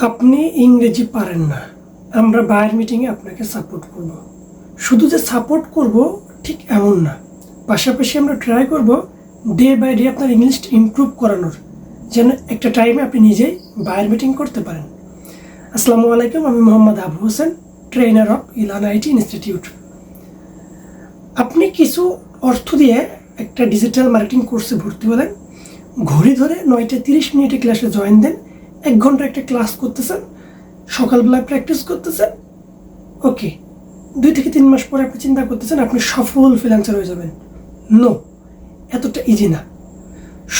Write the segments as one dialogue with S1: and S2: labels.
S1: আপনি ইংরেজি পারেন না, আমরা বায়ার মিটিংয়ে আপনাকে সাপোর্ট করব। শুধু যে সাপোর্ট করব ঠিক এমন না, পাশাপাশি আমরা ট্রাই করব ডে বাই ডে আপনার ইংলিশটা ইমপ্রুভ করানোর, যেন একটা টাইমে আপনি নিজেই বায়ার মিটিং করতে পারেন। আসসালামু আলাইকুম, আমি Mohammad Abu Hossain, trainer of Elan IT institute. আপনি কিছু অর্থ দিয়ে একটা ডিজিটাল মার্কেটিং কোর্সে ভর্তি হলেন, ঘড়ি ধরে 9টা 30 মিনিটে ক্লাসে জয়েন দেন, 1 ঘন্টা একটা ক্লাস করতেছেন, সকালবেলায় প্র্যাকটিস করতেছেন। ওকে, 2 থেকে 3 মাস পরে আপনি চিন্তা করতেছেন আপনি সফল ফ্রিল্যান্সার হয়ে যাবেন। নো, এতটা ইজি না।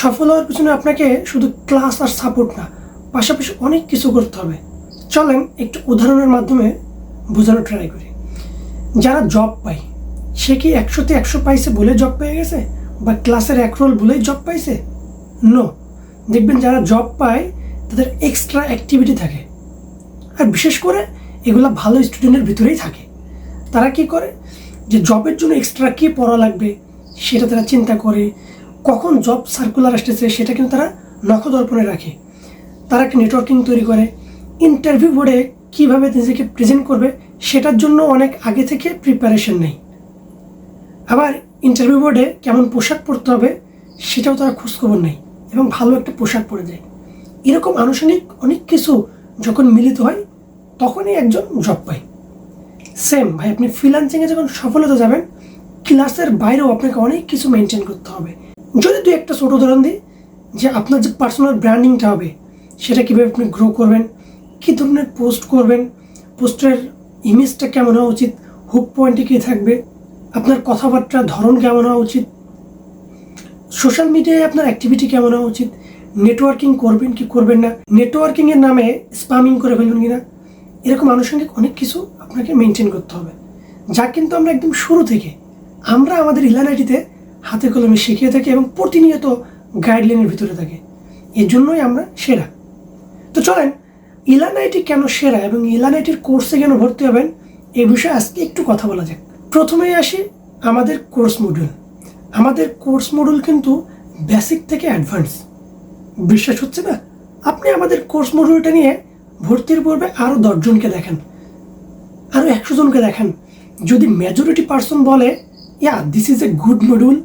S1: সফল হওয়ার পিছনে আপনাকে শুধু ক্লাস আর সাপোর্ট না, পাশাপাশি অনেক কিছু করতে হবে। চলেন একটু উদাহরণের মাধ্যমে বোঝানো ট্রাই করি। যারা জব পায়, সে কি 100তে 100 পাইছে বলে জব পেয়ে গেছে, বা ক্লাসের 1 রোল বলেই জব পাইছে? নো। দেখবেন যারা জব পায় তাদের এক্সট্রা অ্যাক্টিভিটি থাকে, আর বিশেষ করে এগুলো ভালো স্টুডেন্টের ভিতরেই থাকে। তারা কি করে, যে জবের জন্য এক্সট্রা কী পড়া লাগবে সেটা তারা চিন্তা করে, কখন জব সার্কুলার আসতেছে সেটা কিন্তু তারা নখদর্পণে রাখে। তারা একটা নেটওয়ার্কিং তৈরি করে, ইন্টারভিউ বোর্ডে কীভাবে নিজেকে প্রেজেন্ট করবে সেটার জন্য অনেক আগে থেকে প্রিপারেশন নেই। আবার ইন্টারভিউ বোর্ডে কেমন পোশাক পরতে হবে সেটাও তারা খোঁজখবর নেই, এবং ভালো একটা পোশাক পরে যায়। এরকম আনুষঙ্গিক অনেক কিছু যখন মিলিত হয় তখনই একজন জব পায়। সেম ভাই, আপনি ফ্রিল্যান্সিংয়ে যখন সফল হতে যাবেন, ক্লাসের বাইরেও আপনাকে অনেক কিছু মেনটেন করতে হবে। যদি তুই একটা ছোট উদাহরণ দিই, যে আপনার যে পার্সোনাল ব্র্যান্ডিংটা হবে সেটা কীভাবে আপনি গ্রো করবেন, কী ধরনের পোস্ট করবেন, পোস্টের ইমেজটা কেমন হওয়া উচিত, হুক পয়েন্টে কী থাকবে, আপনার কথাবার্তার ধরন কেমন হওয়া উচিত, সোশ্যাল মিডিয়ায় আপনার অ্যাক্টিভিটি কেমন হওয়া উচিত, নেটওয়ার্কিং করবেন কি করবেন না, নেটওয়ার্কিংয়ের নামে স্প্যামিং করে ফেলবেন কিনা, এরকম আনুষঙ্গিক অনেক কিছু আপনাকে মেনটেন করতে হবে, যা কিন্তু আমরা একদম শুরু থেকে আমরা আমাদের ইলান আইটিতে হাতে কলমে শিখিয়ে থাকি এবং প্রতিনিয়ত গাইডলাইনের ভিতরে থাকে। এর জন্যই আমরা সেরা। তো চলেন, ইলান আইটি কেন সেরা এবং ইলান আইটির কোর্সে কেন ভর্তি হবেন এই বিষয়ে আজকে একটু কথা বলা যাক। প্রথমেই আসি আমাদের কোর্স মডিউল। আমাদের কোর্স মডিউল কিন্তু বেসিক থেকে অ্যাডভান্স। বিশ্বাস হচ্ছে না? আপনি আমাদের কোর্স মডিউলটা নিয়ে ভর্তির পূর্বে আরও 10 জনকে দেখান, আরও 100 জনকে দেখান। যদি মেজরিটি পার্সন বলে this is a good module,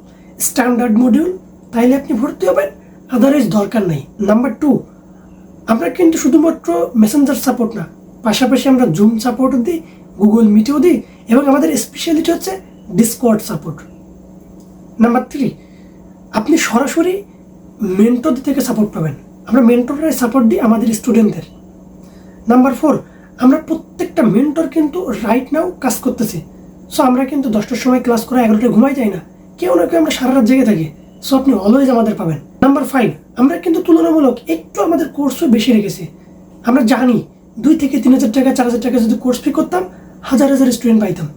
S1: standard module, তাইলে আপনি ভর্তি হবেন, আদারওয়াইজ দরকার নেই। নাম্বার 2, আমরা কিন্তু শুধুমাত্র মেসেঞ্জার সাপোর্ট না, পাশাপাশি আমরা জুম সাপোর্টও দিই, গুগল মিটেও দিই, এবং আমাদের স্পেশালিটি হচ্ছে ডিসকর্ড সাপোর্ট। নাম্বার 3, আপনি সরাসরি মেন্টরদের থেকে সাপোর্ট পাবেন। আমরা মেন্টররাই সাপোর্ট দিই আমাদের স্টুডেন্টদের। নাম্বার 4, আমরা প্রত্যেকটা মেন্টর কিন্তু রাইট নাও কাজ করতেছি। সো আমরা কিন্তু 10টার সময় ক্লাস করে 11টায় ঘুমাই যাই না, কেউ না কেউ আমরা সারা রাত জেগে থাকি। সো আপনি অলওয়েজ আমাদের পাবেন। নাম্বার 5, আমরা কিন্তু তুলনামূলক একটু আমাদের কোর্সও বেশি রেখেছি। আমরা জানি 2 থেকে 3,000 টাকা 4,000 টাকা যদি কোর্স ফি করতাম, হাজার হাজার স্টুডেন্ট পাইতাম।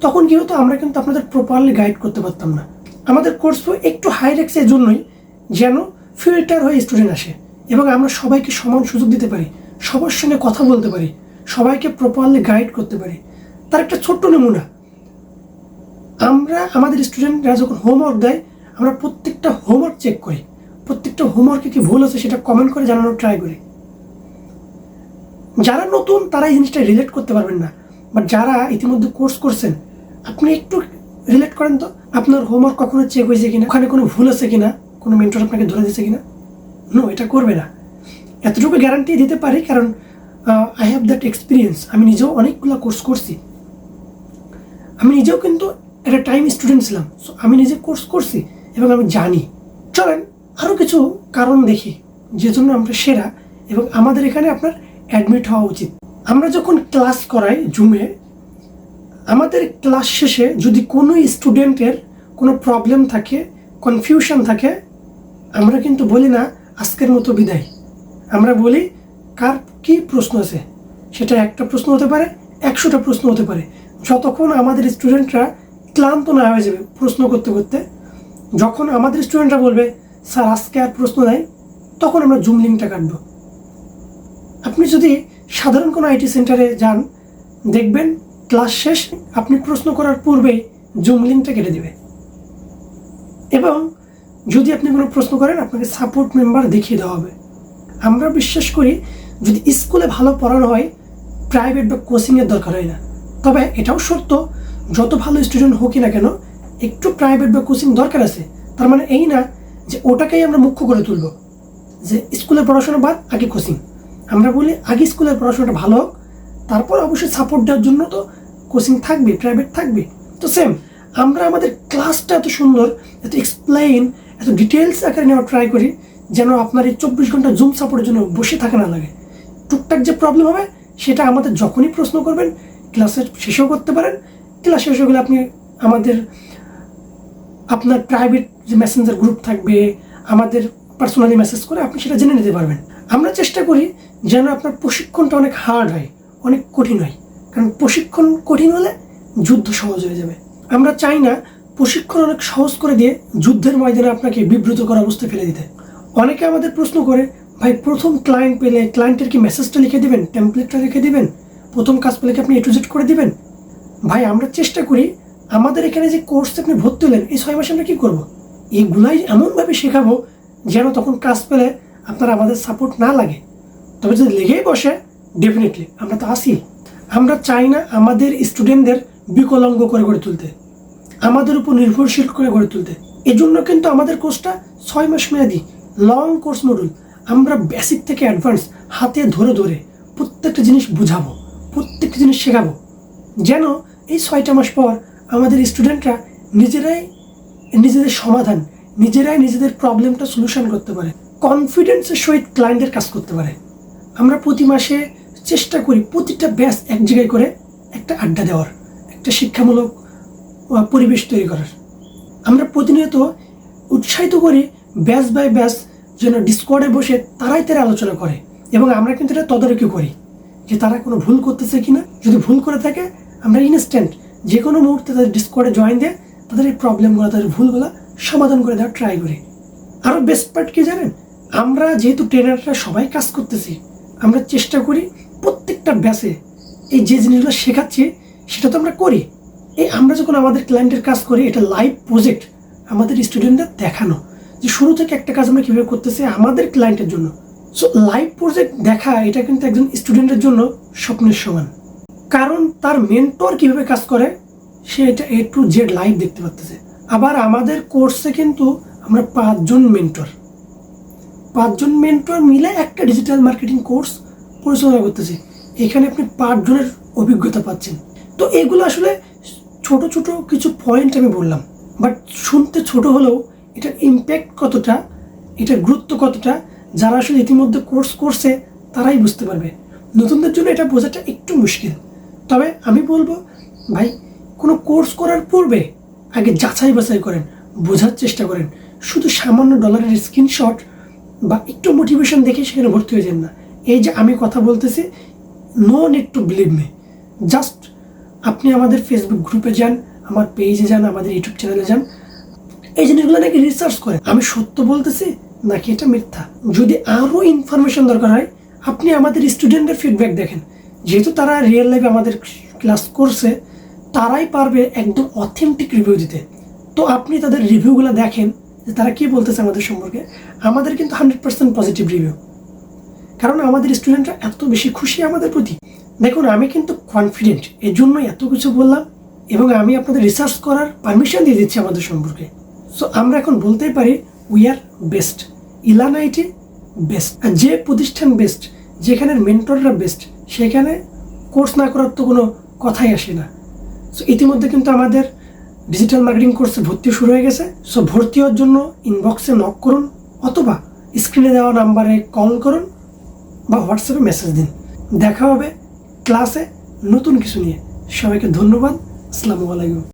S1: তখন কী হতো, আমরা কিন্তু আপনাদের প্রপারলি গাইড করতে পারতাম না। আমাদের কোর্স ফি একটু হাই রেখেছে এজন্যই যেন ফিল্টার হয়ে স্টুডেন্ট আসে, এবং আমরা সবাইকে সমান সুযোগ দিতে পারি, সবার সঙ্গে কথা বলতে পারি, সবাইকে প্রপারলি গাইড করতে পারি। তার একটা ছোট্ট নমুনা, আমরা আমাদের স্টুডেন্টরা যখন হোমওয়ার্ক দেয়, আমরা প্রত্যেকটা হোমওয়ার্ক চেক করি, প্রত্যেকটা হোমওয়ার্কে কি ভুল আছে সেটা কমেন্ট করে জানানোর ট্রাই করি। যারা নতুন তারা এই জিনিসটা রিলেট করতে পারবেন না, বাট যারা ইতিমধ্যে কোর্স করছেন, আপনি একটু রিলেট করেন তো, আপনার হোমওয়ার্ক কখনো চেক হয়েছে কিনা, ওখানে কোনো ভুল আছে কিনা, কোনো মেন্টর আপনাকে ধরে দিয়েছে কিনা? নো, এটা করবে না। এতটুকু গ্যারান্টি দিতে পারি, কারণ আই হ্যাভ দ্যাট এক্সপিরিয়েন্স। আমি নিজেও অনেকগুলো কোর্স করছি, আমি নিজেও কিন্তু একটা টাইম স্টুডেন্ট ছিলাম। সো আমি নিজে কোর্স করছি এবং আমি জানি। চলেন আরও কিছু কারণ দেখি যে জন্য আমরা সেরা এবং আমাদের এখানে আপনার অ্যাডমিট হওয়া উচিত। আমরা যখন ক্লাস করাই জুমে, আমাদের ক্লাস শেষে যদি কোনো স্টুডেন্টের কোনো প্রবলেম থাকে, কনফিউশন থাকে, আমরা কিন্তু বলি না আজকের মতো বিদায়। আমরা বলি কার কী প্রশ্ন আছে, সেটা একটা প্রশ্ন হতে পারে, 100টা প্রশ্ন হতে পারে, যতক্ষণ আমাদের স্টুডেন্টরা ক্লান্ত না হয়ে যাবে প্রশ্ন করতে করতে। যখন আমাদের স্টুডেন্টরা বলবে স্যার আজকে আর প্রশ্ন নাই, তখন আমরা জুম লিঙ্কটা কাটবো। আপনি যদি সাধারণ কোনো আইটি সেন্টারে যান, দেখবেন ক্লাস শেষ, আপনি প্রশ্ন করার পূর্বেই জুম লিঙ্কটা কেটে দেবে। এবং যদি আপনি কোনো প্রশ্ন করেন, আপনাকে সাপোর্ট মেম্বার দেখিয়ে দেওয়া হবে। আমরা বিশ্বাস করি যদি স্কুলে ভালো পড়ানো হয় প্রাইভেট বা কোচিংয়ের দরকার হয় না। তবে এটাও সত্য, যত ভালো স্টুডেন্ট হোক না কেন একটু প্রাইভেট বা কোচিং দরকার আছে। তার মানে এই না যে ওটাকেই আমরা মুখ্য করে তুলব, যে স্কুলের পড়াশোনা বাদ আগে কোচিং। আমরা বলি আগে স্কুলের পড়াশোনাটা ভালো হোক, তারপর অবশ্যই সাপোর্ট দেওয়ার জন্য তো কোচিং থাকবে, প্রাইভেট থাকবে। তো সেম আমরা আমাদের ক্লাসটা এত সুন্দর, এত এক্সপ্লেইন, এত ডিটেলস আকারে নেওয়ার ট্রাই করি যেন আপনার এই 24 ঘন্টা জুম সাপোর্টের জন্য বসে থাকা না লাগে। টুকটাক যে প্রবলেম হবে সেটা আমাদের যখনই প্রশ্ন করবেন ক্লাসের শেষেও করতে পারেন। ক্লাস শেষ হয়ে গেলে আপনি আমাদের আপনার প্রাইভেট যে মেসেঞ্জার গ্রুপ থাকবে, আমাদের পার্সোনালি মেসেজ করে আপনি সেটা জেনে নিতে পারবেন। আমরা চেষ্টা করি যেন আপনার প্রশিক্ষণটা অনেক হার্ড হয়, অনেক কঠিন হয়, কারণ প্রশিক্ষণ কঠিন হলে যুদ্ধ সহজ হয়ে যাবে। আমরা চাই না প্রশিক্ষণ অনেক সহজ করে দিয়ে যুদ্ধের ময়দানে আপনাকে বিব্রত করা অবস্থায় ফেলে দিতে। অনেকে আমাদের প্রশ্ন করে, ভাই প্রথম ক্লায়েন্ট পেলে ক্লায়েন্টের কি মেসেজটা লিখে দিবেন, টেমপ্লেটটা লিখে দিবেন, প্রথম কাজ পেলে কি আপনি A to Z করে দিবেন? ভাই আমরা চেষ্টা করি আমাদের এখানে যে কোর্সে আপনি ভর্তি হলেন এই 6 মাসে আমরা কী করবো, এইগুলাই এমনভাবে শেখাবো যেন তখন কাজ পেলে আপনার আমাদের সাপোর্ট না লাগে। তবে যদি লেগেই বসে ডেফিনেটলি আমরা তো আসি। আমরা চাই না আমাদের স্টুডেন্টদের বিকলাঙ্গ করে গড়ে তুলতে, আমাদের উপর নির্ভরশীল করে গড়ে তুলতে। এজন্য কিন্তু আমাদের কোর্সটা 6 মাস মেয়াদি লং কোর্স মডুল। আমরা বেসিক থেকে অ্যাডভান্স হাতে ধরে ধরে প্রত্যেকটা জিনিস বুঝাবো, প্রত্যেকটা জিনিস শেখাবো, যেন এই 6টা মাস পর আমাদের স্টুডেন্টরা নিজেরাই নিজেদের সমাধান, নিজেরাই নিজেদের প্রবলেমটা সলিউশন করতে পারে, কনফিডেন্সের সহিত ক্লায়েন্টের কাজ করতে পারে। আমরা প্রতি মাসে চেষ্টা করি প্রতিটা ব্যাচ এক জায়গায় করে একটা আড্ডা দেওয়ার, একটা শিক্ষামূলক পরিবেশ তৈরি করার। আমরা প্রতিনিয়ত উৎসাহিত করি ব্যাচ বাই ব্যাচ যেন ডিসকর্ডে বসে তারাই তারা আলোচনা করে, এবং আমরা কিন্তু এটা তদারকি করি যে তারা কোনো ভুল করতেছে কিনা। যদি ভুল করে থাকে আমরা ইনস্ট্যান্ট যে কোনো মুহূর্তে তাদের ডিসকর্ডে জয়েন দিয়ে তাদের এই প্রবলেমগুলো, তাদের ভুলগুলো সমাধান করে দেওয়ার ট্রাই করি। আরও বেস্ট পার্ট কি জানেন, আমরা যেহেতু ট্রেনাররা সবাই কাজ করতেছি, আমরা চেষ্টা করি প্রত্যেকটা ব্যাচে এই যে জিনিসগুলো শেখাচ্ছি সেটা তো আমরা করি। এই আমরা যখন আমাদের ক্লায়েন্টের কাজ করি এটা লাইভ প্রজেক্ট আমাদের স্টুডেন্টদের দেখানো, যে শুরু থেকে একটা কাজ আমরা কীভাবে করতেছি আমাদের ক্লায়েন্টের জন্য। সো লাইভ প্রজেক্ট দেখা এটা কিন্তু একজন স্টুডেন্টের জন্য স্বপ্নের সমান, কারণ তার মেন্টর কীভাবে কাজ করে সে এটা A to Z লাইভ দেখতে পাচ্ছে। আবার আমাদের কোর্সে কিন্তু আমরা 5 জন মেন্টর মিলে একটা ডিজিটাল মার্কেটিং কোর্স পরিচালনা করতেছি। এখানে আপনি 5 জনের অভিজ্ঞতা পাচ্ছেন। তো এগুলো আসলে ছোট ছোট কিছু পয়েন্ট আমি বললাম, বাট শুনতে ছোট হলেও এটার ইম্প্যাক্ট কতটা, এটার গুরুত্ব কতটা যারা আসলে ইতিমধ্যে কোর্স করছে তারাই বুঝতে পারবে। নতুনদের জন্য এটা বোঝাটা একটু মুশকিল। তবে আমি বলবো ভাই কোনো কোর্স করার পূর্বে আগে যাচাই বাছাই করেন, বোঝার চেষ্টা করেন। শুধু সামান্য ডলারের স্ক্রিনশট বা একটু মোটিভেশন দেখে সেখানে ভর্তি হয়ে যান না। এই যে আমি কথা বলতেছি, no need to believe me, just আপনি আমাদের ফেসবুক গ্রুপে যান, আমার পেজে যান, আমাদের ইউটিউব চ্যানেলে যান, এই জিনিসগুলো নাকি রিসার্চ করেন আমি সত্য বলতেছি নাকি এটা মিথ্যা। যদি আরও ইনফরমেশন দরকার হয় আপনি আমাদের স্টুডেন্টের ফিডব্যাক দেখেন, যেহেতু তারা রিয়েল লাইফে আমাদের ক্লাস করছে তারাই পারবে একদম অথেন্টিক রিভিউ দিতে। তো আপনি তাদের রিভিউগুলো দেখেন যে তারা কী বলতেছে আমাদের সম্পর্কে। আমাদের কিন্তু 100% পজিটিভ রিভিউ, কারণ আমাদের স্টুডেন্টরা এত বেশি খুশি আমাদের প্রতি। দেখুন আমি কিন্তু কনফিডেন্ট, এর জন্য এত কিছু বললাম, এবং আমি আপনাদের রিসার্চ করার পারমিশন দিয়ে দিচ্ছি আমাদের সম্পর্কে। সো আমরা এখন বলতেই পারি we are best, Elan IT best. আর যে প্রতিষ্ঠান বেস্ট, যেখানের মেন্টররা বেস্ট, সেখানে কোর্স না করার তো কোনো কথাই আসে না। সো ইতিমধ্যে কিন্তু আমাদের ডিজিটাল মার্কেটিং কোর্সে ভর্তি শুরু হয়ে গেছে। সো ভর্তি হওয়ার জন্য ইনবক্সে নক করুন, অথবা স্ক্রিনে দেওয়া নাম্বারে কল করুন বা হোয়াটসঅ্যাপে মেসেজ দিন। দেখা হবে ক্লাসে নতুন কিছু নিয়ে। সবাইকে ধন্যবাদ। আসসালামু আলাইকুম।